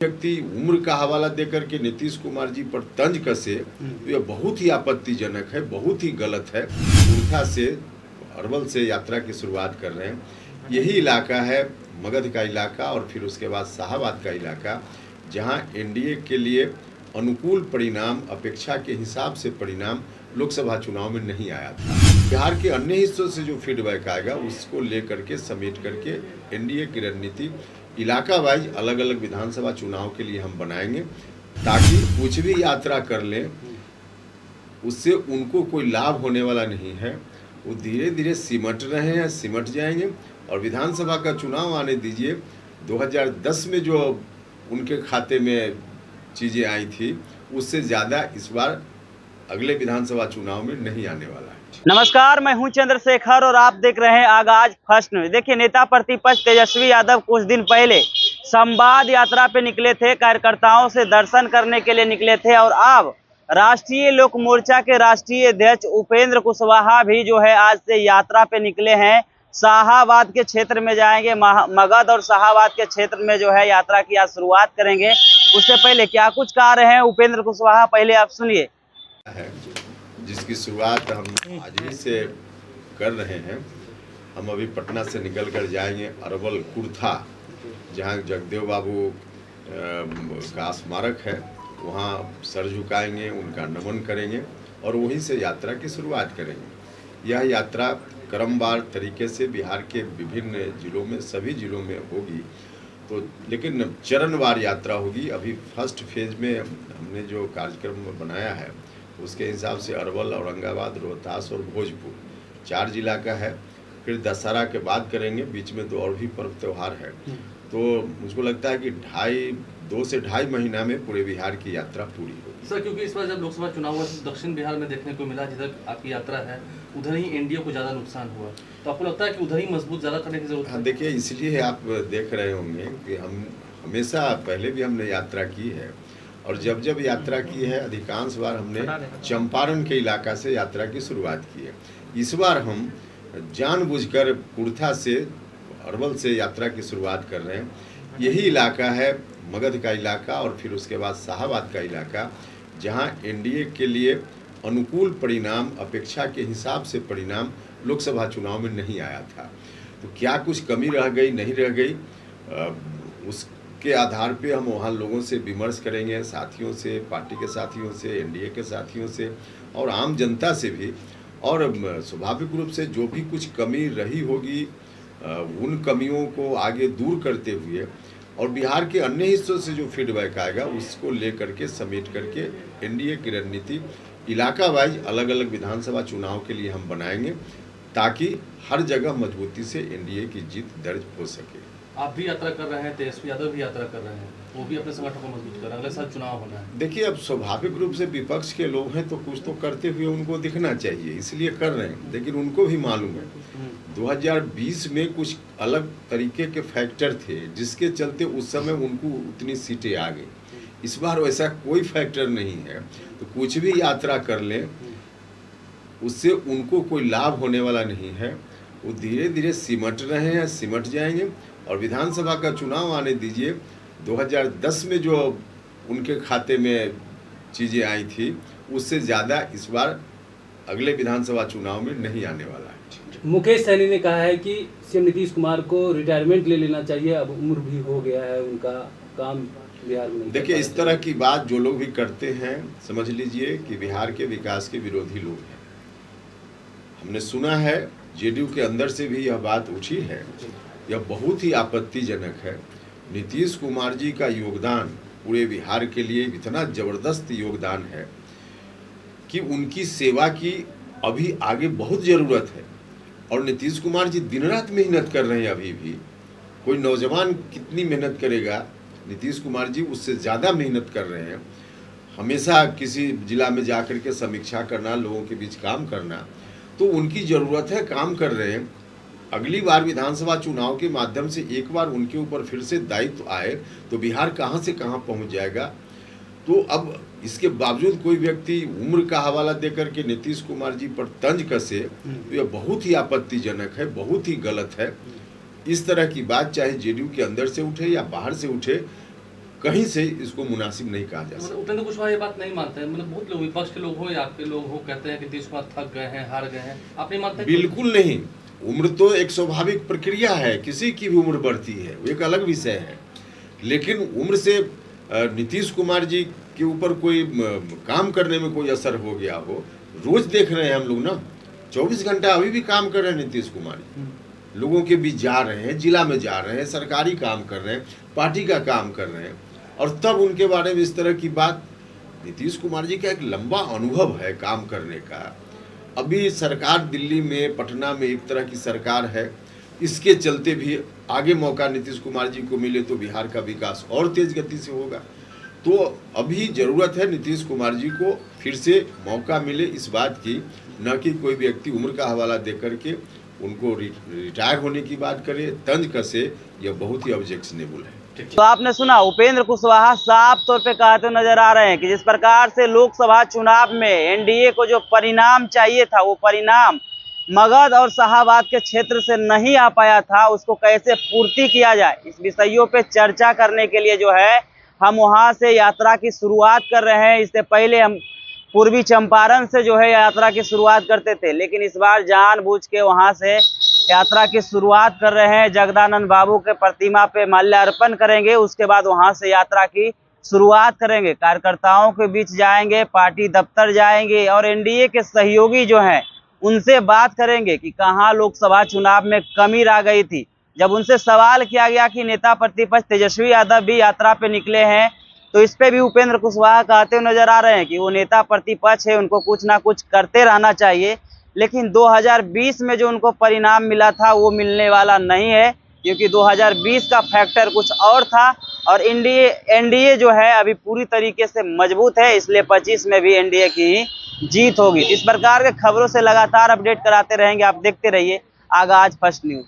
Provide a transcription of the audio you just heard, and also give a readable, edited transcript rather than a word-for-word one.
व्यक्ति उम्र का हवाला देकर के नीतीश कुमार जी पर तंज कसे तो यह बहुत ही आपत्तिजनक है, बहुत ही गलत है। कुर्था से अरवल से यात्रा की शुरुआत कर रहे हैं। यही इलाका है मगध का इलाका और फिर उसके बाद शाहाबाद का इलाका, जहां एनडीए के लिए अनुकूल परिणाम, अपेक्षा के हिसाब से परिणाम लोकसभा चुनाव में नहीं आया था। बिहार के अन्य हिस्सों से जो फीडबैक आएगा उसको लेकर के समेट करके एनडीए की रणनीति इलाका वाइज अलग अलग विधानसभा चुनाव के लिए हम बनाएंगे, ताकि कुछ भी यात्रा कर लें उससे उनको कोई लाभ होने वाला नहीं है। वो धीरे धीरे सिमट रहे हैं, सिमट जाएंगे और विधानसभा का चुनाव आने दीजिए। 2010 में जो उनके खाते में चीज़ें आई थी उससे ज़्यादा इस बार अगले विधानसभा चुनाव में नहीं आने वाला है। नमस्कार, मैं हूं चंद्रशेखर और आप देख रहे हैं आगाज फर्स्ट न्यूज। देखिए, नेता प्रतिपक्ष तेजस्वी यादव कुछ दिन पहले संवाद यात्रा पे निकले थे, कार्यकर्ताओं से दर्शन करने के लिए निकले थे और अब राष्ट्रीय लोक मोर्चा के राष्ट्रीय अध्यक्ष उपेंद्र कुशवाहा भी जो है आज से यात्रा पे निकले हैं। शाहाबाद के क्षेत्र में जाएंगे, मगध और शाहाबाद के क्षेत्र में जो है यात्रा की आज शुरुआत करेंगे। उससे पहले क्या कुछ कह रहे हैं उपेंद्र कुशवाहा, पहले आप सुनिए। जिसकी शुरुआत हम आज ही से कर रहे हैं। हम अभी पटना से निकल कर जाएंगे अरवल कुर्था, जहां जगदेव बाबू का स्मारक है, वहां सर झुकाएंगे, उनका नमन करेंगे और वहीं से यात्रा की शुरुआत करेंगे। यह यात्रा क्रमवार तरीके से बिहार के विभिन्न जिलों में, सभी जिलों में होगी, तो लेकिन चरणवार यात्रा होगी। अभी फर्स्ट फेज में हमने जो कार्यक्रम बनाया है उसके हिसाब से अरवल, औरंगाबाद, रोहतास और भोजपुर 4 जिला का है। फिर दशहरा के बाद करेंगे, बीच में 2 और भी पर्व त्यौहार है। तो मुझको लगता है कि 2 से ढाई महीना में पूरे बिहार की यात्रा पूरी होगी। सर, क्योंकि इस बार जब लोकसभा चुनाव हुआ तो दक्षिण बिहार में देखने को मिला जिधर आपकी यात्रा है उधर ही एनडीए को ज़्यादा नुकसान हुआ, तो आपको लगता है कि उधर ही मजबूत ज़्यादा करने की जरूरत है? हाँ, देखिए, इसलिए आप देख रहे होंगे कि हम हमेशा पहले भी हमने यात्रा की है और जब जब यात्रा की है अधिकांश बार हमने चंपारण के इलाका से यात्रा की शुरुआत की है। इस बार हम जानबूझकर कुर्था से अरवल से यात्रा की शुरुआत कर रहे हैं। यही इलाका है मगध का इलाका और फिर उसके बाद शाहाबाद का इलाका, जहां एनडीए के लिए अनुकूल परिणाम, अपेक्षा के हिसाब से परिणाम लोकसभा चुनाव में नहीं आया था। तो क्या कुछ कमी रह गई, नहीं रह गई, उसके आधार पे हम वहाँ लोगों से विमर्श करेंगे, साथियों से, पार्टी के साथियों से, एनडीए के साथियों से और आम जनता से भी। और स्वाभाविक रूप से जो भी कुछ कमी रही होगी उन कमियों को आगे दूर करते हुए और बिहार के अन्य हिस्सों से जो फीडबैक आएगा उसको लेकर के समेट करके एनडीए की रणनीति इलाका वाइज अलग अलग विधानसभा चुनाव के लिए हम बनाएंगे, ताकि हर जगह मजबूती से एनडीए की जीत दर्ज हो सके। आप भी यात्रा कर रहे हैं, तेजस्वी यादव भी यात्रा कर रहे हैं, वो भी अपने संगठन को मजबूत कर रहे हैं, अगले साल चुनाव होना है। देखिए, अब स्वाभाविक रूप से विपक्ष के लोग हैं तो कुछ तो करते हुए उनको दिखना चाहिए, इसलिए कर रहे हैं। लेकिन उनको भी मालूम है 2020 में कुछ अलग तरीके के फैक्टर थे जिसके चलते उस समय उनको उतनी सीटें आ गई। इस बार वैसा कोई फैक्टर नहीं है, तो कुछ भी यात्रा कर लें उससे उनको कोई लाभ होने वाला नहीं है। वो धीरे धीरे सिमट रहे हैं, सिमट जाएंगे और विधानसभा का चुनाव आने दीजिए। 2010 में जो उनके खाते में चीज़ें आई थी उससे ज़्यादा इस बार अगले विधानसभा चुनाव में नहीं आने वाला है। मुकेश सहनी ने कहा है कि सीएम नीतीश कुमार को रिटायरमेंट ले लेना चाहिए, अब उम्र भी हो गया है, उनका काम बिहार में। देखिए, इस तरह की बात जो लोग भी करते हैं समझ लीजिए कि बिहार के विकास के विरोधी लोग हैं। हमने सुना है जेडीयू के अंदर से भी यह बात उठी है। यह बहुत ही आपत्तिजनक है। नीतीश कुमार जी का योगदान पूरे बिहार के लिए इतना ज़बरदस्त योगदान है कि उनकी सेवा की अभी आगे बहुत ज़रूरत है और नीतीश कुमार जी दिन रात मेहनत कर रहे हैं। अभी भी कोई नौजवान कितनी मेहनत करेगा, नीतीश कुमार जी उससे ज़्यादा मेहनत कर रहे हैं। हमेशा किसी जिला में जाकर के समीक्षा करना, लोगों के बीच काम करना, तो उनकी ज़रूरत है, काम कर रहे हैं। अगली बार विधानसभा चुनाव के माध्यम से एक बार उनके ऊपर फिर से दायित्व आए तो बिहार कहां से कहां पहुंच जाएगा। तो अब इसके बावजूद कोई व्यक्ति उम्र का हवाला देकर के नीतीश कुमार जी पर तंज कसे तो यह बहुत ही आपत्तिजनक है, बहुत ही गलत है। इस तरह की बात चाहे जेडीयू के अंदर से उठे या बाहर से उठे, कहीं से इसको मुनासिब नहीं कहा जा सकता। उपेंद्र कुशवाहा ये बात नहीं मानते हैं, मतलब बहुत लोग विपक्ष के लोग हो या आपके लोग हो कहते हैं कि नीतीश कुमार थक गए हैं, हार गए हैं, आप नहीं मानते? बिल्कुल नहीं। उम्र तो एक स्वाभाविक प्रक्रिया है, किसी की भी उम्र बढ़ती है, वो एक अलग विषय है। लेकिन उम्र से नीतीश कुमार जी के ऊपर कोई काम करने में कोई असर हो गया हो, रोज देख रहे हैं हम लोग ना, 24 घंटा अभी भी काम कर रहे हैं नीतीश कुमार जी, लोगों के बीच जा रहे हैं, जिला में जा रहे हैं, सरकारी काम कर रहे हैं, पार्टी का काम कर रहे हैं, और तब उनके बारे में इस तरह की बात। नीतीश कुमार जी का एक लंबा अनुभव है काम करने का। अभी सरकार दिल्ली में, पटना में एक तरह की सरकार है, इसके चलते भी आगे मौका नीतीश कुमार जी को मिले तो बिहार का विकास और तेज गति से होगा। तो अभी ज़रूरत है नीतीश कुमार जी को फिर से मौका मिले इस बात की, न कि कोई व्यक्ति उम्र का हवाला दे करके उनको रिटायर होने की बात करे, तंज कसे, यह बहुत ही ऑब्जेक्शनेबल है। तो आपने सुना, उपेंद्र कुशवाहा साफ तौर पे कहते नजर आ रहे हैं कि जिस प्रकार से लोकसभा चुनाव में एनडीए को जो परिणाम चाहिए था, वो परिणाम मगध और शाहाबाद के क्षेत्र से नहीं आ पाया था, उसको कैसे पूर्ति किया जाए, इस विषयों पे चर्चा करने के लिए जो है हम वहां से यात्रा की शुरुआत कर रहे हैं। इससे पहले हम पूर्वी चंपारण से जो है यात्रा की शुरुआत करते थे, लेकिन इस बार जानबूझ के वहां से यात्रा की शुरुआत कर रहे हैं। जगदानंद बाबू के प्रतिमा पे माल्यार्पण करेंगे, उसके बाद वहां से यात्रा की शुरुआत करेंगे, कार्यकर्ताओं के बीच जाएंगे, पार्टी दफ्तर जाएंगे और एनडीए के सहयोगी जो हैं उनसे बात करेंगे कि कहां लोकसभा चुनाव में कमी रह गई थी। जब उनसे सवाल किया गया कि नेता प्रतिपक्ष तेजस्वी यादव भी यात्रा पे निकले हैं, तो इस पे भी उपेंद्र कुशवाहा कहते हुए नजर आ रहे हैं कि वो नेता प्रतिपक्ष है, उनको कुछ ना कुछ करते रहना चाहिए, लेकिन 2020 में जो उनको परिणाम मिला था वो मिलने वाला नहीं है, क्योंकि 2020 का फैक्टर कुछ और था और एनडीए जो है अभी पूरी तरीके से मजबूत है, इसलिए 25 में भी एनडीए की ही जीत होगी। इस प्रकार के खबरों से लगातार अपडेट कराते रहेंगे, आप देखते रहिए आगाज फर्स्ट न्यूज।